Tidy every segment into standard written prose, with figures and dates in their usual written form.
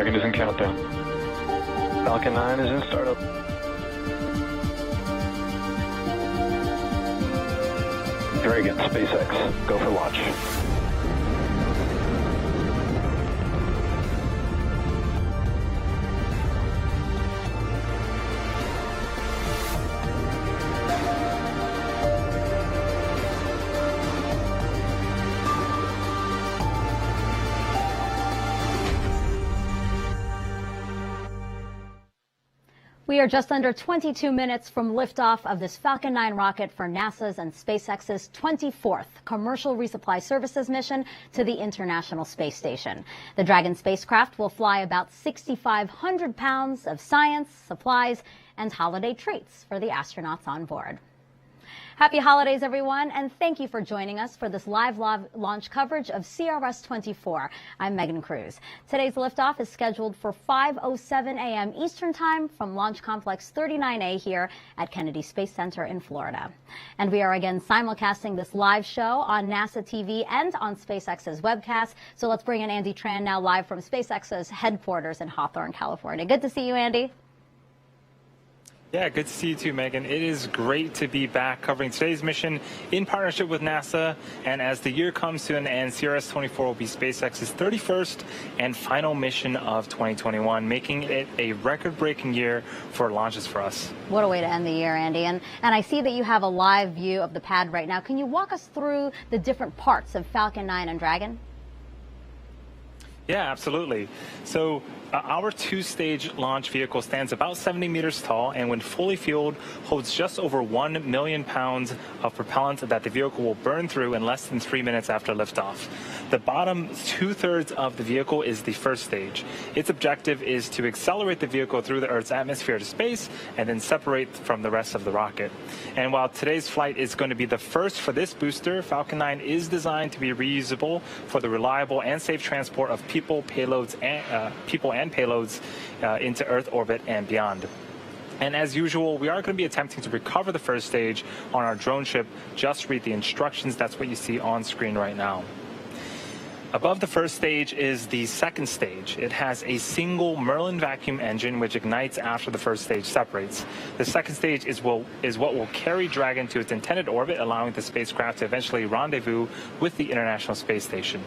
Dragon is in countdown. Falcon 9 is in startup. Dragon, SpaceX, go for launch. We are just under 22 minutes from liftoff of this Falcon 9 rocket for NASA's and SpaceX's 24th commercial resupply services mission to the International Space Station. The Dragon spacecraft will fly about 6,500 pounds of science, supplies, and holiday treats for the astronauts on board. Happy holidays, everyone, and thank you for joining us for this live launch coverage of CRS-24. I'm Megan Cruz. Today's liftoff is scheduled for 5:07 a.m. Eastern Time from Launch Complex 39A here at Kennedy Space Center in Florida. And we are again simulcasting this live show on NASA TV and on SpaceX's webcast. So let's bring in Andy Tran now live from SpaceX's headquarters in Hawthorne, California. Good to see you, Andy. Yeah, good to see you too, Megan. It is great to be back covering today's mission in partnership with NASA. And as the year comes to an end, CRS-24 will be SpaceX's 31st and final mission of 2021, making it a record-breaking year for launches for us. What a way to end the year, Andy. And I see that you have a live view of the pad right now. Can you walk us through the different parts of Falcon 9 and Dragon? Yeah, absolutely. So our two-stage launch vehicle stands about 70 meters tall and when fully fueled holds just over 1 million pounds of propellant that the vehicle will burn through in less than 3 minutes after liftoff. The bottom two-thirds of the vehicle is the first stage. Its objective is to accelerate the vehicle through the Earth's atmosphere to space and then separate from the rest of the rocket. And while today's flight is going to be the first for this booster, Falcon 9 is designed to be reusable for the reliable and safe transport of people and payloads into Earth orbit and beyond. And as usual, we are going to be attempting to recover the first stage on our drone ship. Just read the instructions. That's what you see on screen right now. Above the first stage is the second stage. It has a single Merlin vacuum engine which ignites after the first stage separates. The second stage is what will carry Dragon to its intended orbit, allowing the spacecraft to eventually rendezvous with the International Space Station.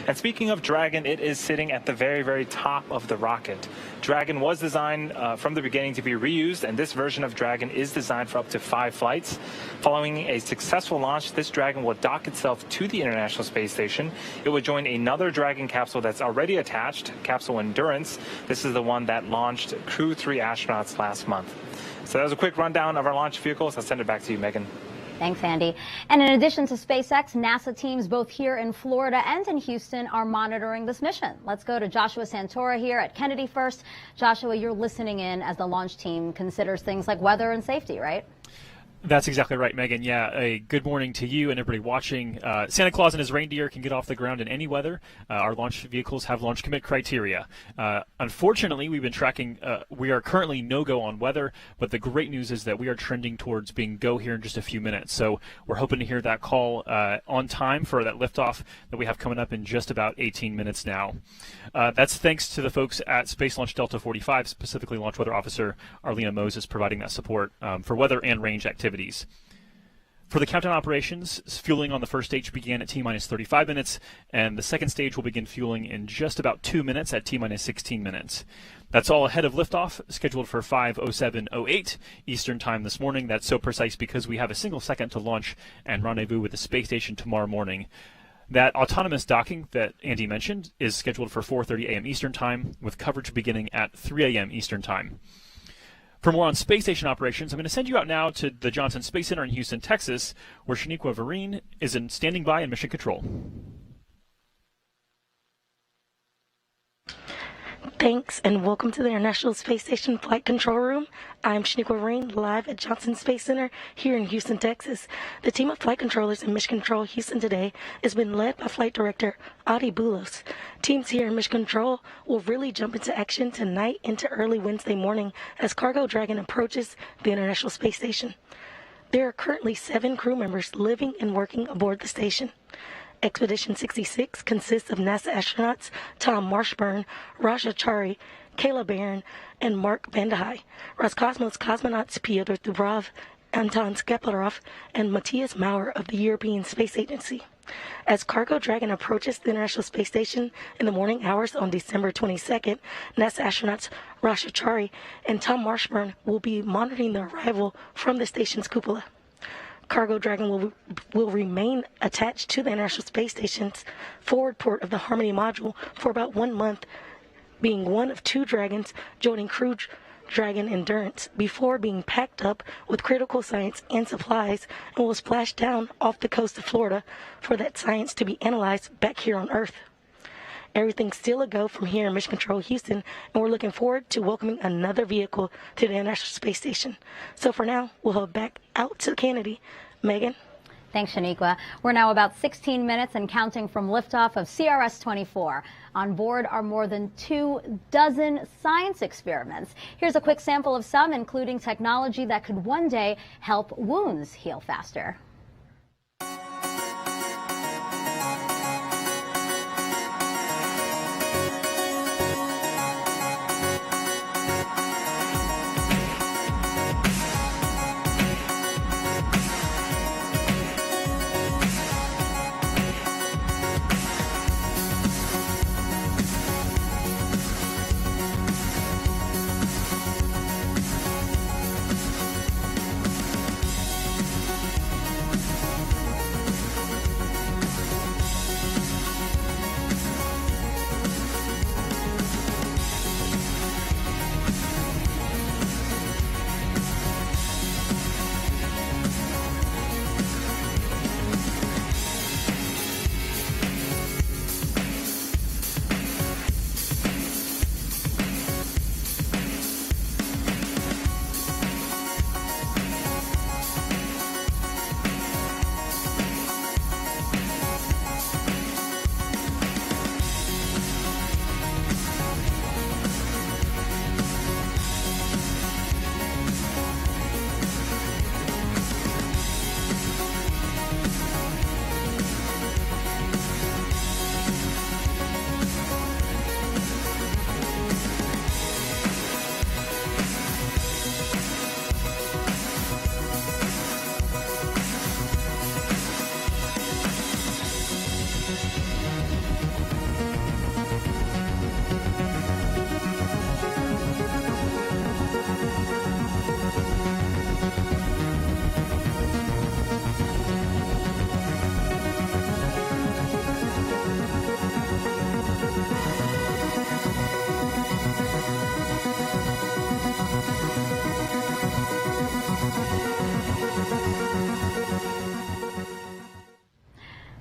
And speaking of Dragon, it is sitting at the very, very top of the rocket. Dragon was designed from the beginning to be reused, and this version of Dragon is designed for up to 5 flights. Following a successful launch, this Dragon will dock itself to the International Space Station. It will join another Dragon capsule that's already attached, Capsule Endurance. This is the one that launched Crew 3 astronauts last month. So that was a quick rundown of our launch vehicles. I'll send it back to you, Megan. Thanks, Andy. And in addition to SpaceX, NASA teams both here in Florida and in Houston are monitoring this mission. Let's go to Joshua Santora here at Kennedy first. Joshua, you're listening in as the launch team considers things like weather and safety, right? That's exactly right, Megan. Yeah, a good morning to you and everybody watching. Santa Claus and his reindeer can get off the ground in any weather. Our launch vehicles have launch commit criteria. Unfortunately, we've been tracking, we are currently no-go on weather, but the great news is that we are trending towards being go here in just a few minutes. So we're hoping to hear that call on time for that liftoff that we have coming up in just about 18 minutes now. That's thanks to the folks at Space Launch Delta 45, specifically Launch Weather Officer Arlena Moses providing that support for weather and range activities. For the countdown operations, fueling on the first stage began at T-minus 35 minutes, and the second stage will begin fueling in just about 2 minutes at T-minus 16 minutes. That's all ahead of liftoff, scheduled for 5:07:08 Eastern Time this morning. That's so precise because we have a single second to launch and rendezvous with the space station tomorrow morning. That autonomous docking that Andy mentioned is scheduled for 4:30 a.m. Eastern Time, with coverage beginning at 3 a.m. Eastern Time. For more on space station operations, I'm going to send you out now to the Johnson Space Center in Houston, Texas, where Shaniqua Vereen is standing by in mission control. Thanks, and welcome to the International Space Station Flight Control Room. I'm Shaniqua Vereen, live at Johnson Space Center here in Houston, Texas. The team of flight controllers in Mission Control Houston today has been led by Flight Director Adi Boulos. Teams here in Mission Control will really jump into action tonight into early Wednesday morning as Cargo Dragon approaches the International Space Station. There are currently 7 crew members living and working aboard the station. Expedition 66 consists of NASA astronauts Tom Marshburn, Raja Chari, Kayla Barron, and Mark Vandehei. Roscosmos cosmonauts Pyotr Dubrov, Anton Skleplarov, and Matthias Maurer of the European Space Agency. As Cargo Dragon approaches the International Space Station in the morning hours on December 22nd, NASA astronauts Raja Chari and Tom Marshburn will be monitoring the arrival from the station's cupola. Cargo Dragon will remain attached to the International Space Station's forward port of the Harmony module for about 1 month, being one of 2 Dragons joining Crew Dragon Endurance before being packed up with critical science and supplies and will splash down off the coast of Florida for that science to be analyzed back here on Earth. Everything's still a go from here in Mission Control Houston, and we're looking forward to welcoming another vehicle to the International Space Station. So for now, we'll head back out to Kennedy. Megan? Thanks, Shaniqua. We're now about 16 minutes and counting from liftoff of CRS-24. On board are more than 24 science experiments. Here's a quick sample of some, including technology that could one day help wounds heal faster.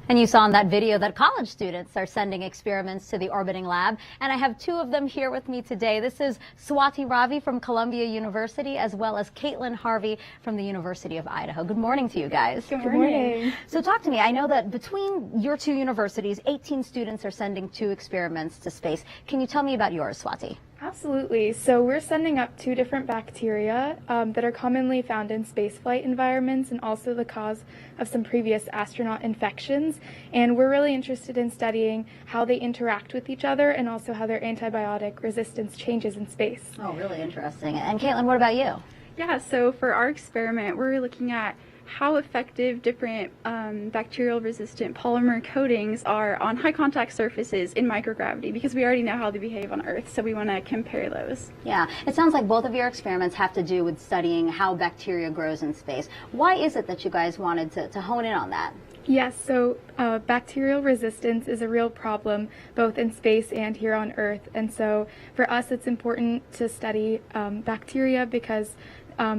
And you saw in that video that college students are sending experiments to the orbiting lab. And I have 2 of them here with me today. This is Swati Ravi from Columbia University, as well as Caitlin Harvey from the University of Idaho. Good morning to you guys. Good morning. So talk to me. I know that between your 2 universities, 18 students are sending 2 experiments to space. Can you tell me about yours, Swati? Absolutely. So we're sending up 2 different bacteria that are commonly found in spaceflight environments and also the cause of some previous astronaut infections. And we're really interested in studying how they interact with each other and also how their antibiotic resistance changes in space. Oh, really interesting. And Caitlin, what about you? Yeah, so for our experiment, we're looking at how effective different bacterial resistant polymer coatings are on high contact surfaces in microgravity, because we already know how they behave on Earth, so we want to compare those. Yeah, it sounds like both of your experiments have to do with studying how bacteria grows in space. Why is it that you guys wanted to hone in on that? Yes, so bacterial resistance is a real problem both in space and here on Earth, and so for us it's important to study bacteria because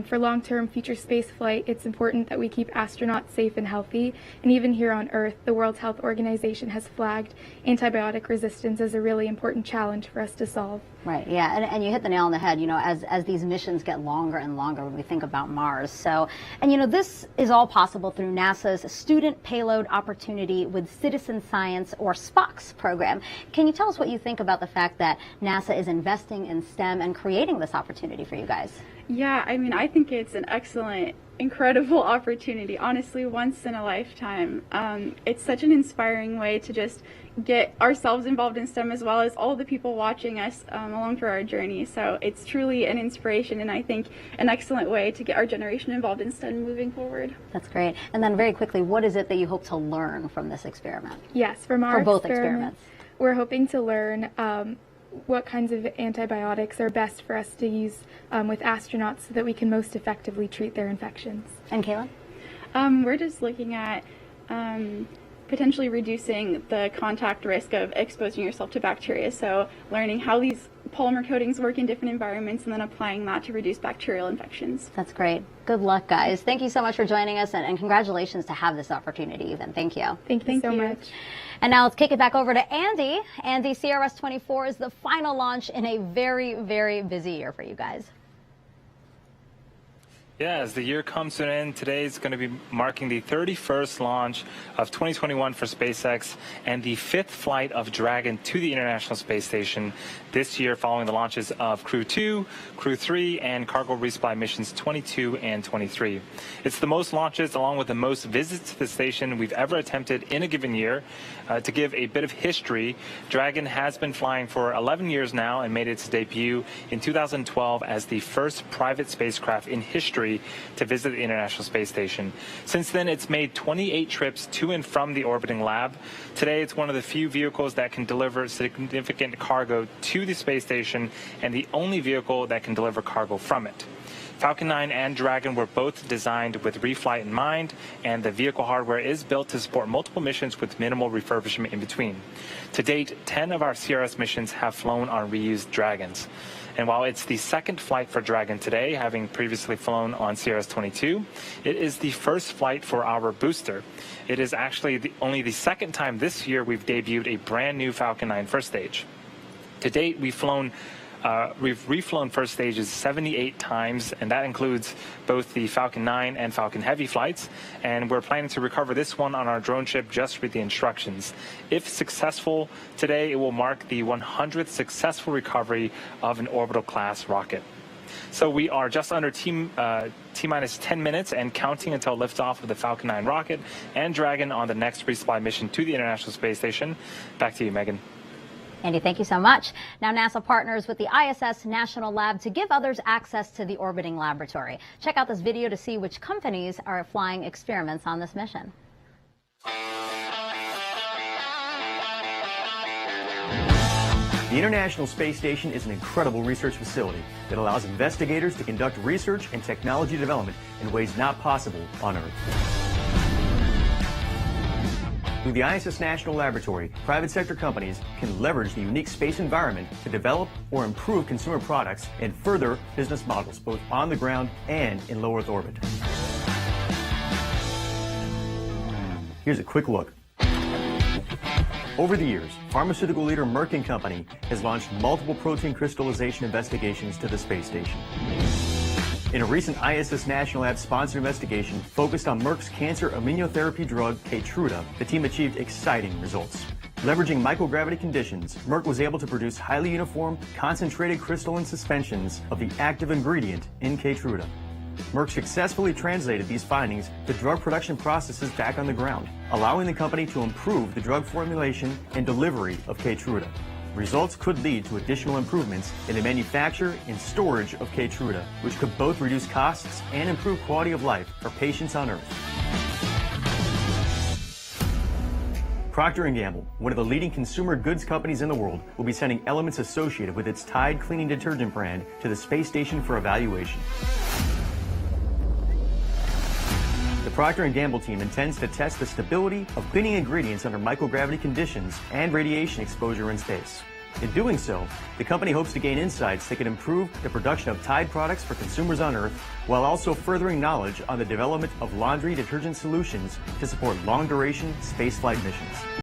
for long-term future space flight, it's important that we keep astronauts safe and healthy. And even here on Earth, the World Health Organization has flagged antibiotic resistance as a really important challenge for us to solve. Right, yeah, and you hit the nail on the head, you know, as these missions get longer and longer when we think about Mars. So, and you know, this is all possible through NASA's Student Payload Opportunity with Citizen Science, or SPOX program. Can you tell us what you think about the fact that NASA is investing in STEM and creating this opportunity for you guys? Yeah, I mean, I think it's an excellent incredible opportunity, honestly, once in a lifetime. It's such an inspiring way to just get ourselves involved in STEM as well as all the people watching us along for our journey. So it's truly an inspiration, and I think an excellent way to get our generation involved in STEM moving forward. That's great. And then very quickly, what is it that you hope to learn from this experiment? Yes, from our both experiments. We're hoping to learn what kinds of antibiotics are best for us to use with astronauts so that we can most effectively treat their infections. And Kayla? We're just looking at potentially reducing the contact risk of exposing yourself to bacteria. So learning how these polymer coatings work in different environments and then applying that to reduce bacterial infections. That's great. Good luck, guys. Thank you so much for joining us, and congratulations to have this opportunity even. Thank you. Thank you so much. And now let's kick it back over to Andy. Andy, CRS-24 is the final launch in a very, very busy year for you guys. Yeah, as the year comes to an end, today is going to be marking the 31st launch of 2021 for SpaceX and the 5th flight of Dragon to the International Space Station this year, following the launches of Crew 2, Crew 3, and cargo resupply missions 22 and 23. It's the most launches, along with the most visits to the station we've ever attempted in a given year. To give a bit of history, Dragon has been flying for 11 years now and made its debut in 2012 as the first private spacecraft in history to visit the International Space Station. Since then, it's made 28 trips to and from the orbiting lab. Today, it's one of the few vehicles that can deliver significant cargo to the space station and the only vehicle that can deliver cargo from it. Falcon 9 and Dragon were both designed with reflight in mind, and the vehicle hardware is built to support multiple missions with minimal refurbishment in between. To date, 10 of our CRS missions have flown on reused Dragons. And while it's the second flight for Dragon today, having previously flown on CRS-22, it is the first flight for our booster. It is actually only the second time this year we've debuted a brand new Falcon 9 first stage. To date, we've reflown first stages 78 times, and that includes both the Falcon 9 and Falcon Heavy flights. And we're planning to recover this one on our drone ship just with the instructions. If successful today, it will mark the 100th successful recovery of an orbital class rocket. So we are just under T-minus 10 minutes and counting until liftoff of the Falcon 9 rocket and Dragon on the next resupply mission to the International Space Station. Back to you, Megan. Andy, thank you so much. Now, NASA partners with the ISS National Lab to give others access to the orbiting laboratory. Check out this video to see which companies are flying experiments on this mission. The International Space Station is an incredible research facility that allows investigators to conduct research and technology development in ways not possible on Earth. Through the ISS National Laboratory, private sector companies can leverage the unique space environment to develop or improve consumer products and further business models, both on the ground and in low Earth orbit. Here's a quick look. Over the years, pharmaceutical leader Merck & Company has launched multiple protein crystallization investigations to the space station. In a recent ISS National Lab sponsored investigation focused on Merck's cancer immunotherapy drug Keytruda, the team achieved exciting results. Leveraging microgravity conditions, Merck was able to produce highly uniform, concentrated crystalline suspensions of the active ingredient in Keytruda. Merck successfully translated these findings to drug production processes back on the ground, allowing the company to improve the drug formulation and delivery of Keytruda. Results could lead to additional improvements in the manufacture and storage of Keytruda, which could both reduce costs and improve quality of life for patients on Earth. Procter & Gamble, one of the leading consumer goods companies in the world, will be sending elements associated with its Tide cleaning detergent brand to the space station for evaluation. The Procter & Gamble team intends to test the stability of cleaning ingredients under microgravity conditions and radiation exposure in space. In doing so, the company hopes to gain insights that can improve the production of Tide products for consumers on Earth, while also furthering knowledge on the development of laundry detergent solutions to support long-duration spaceflight missions.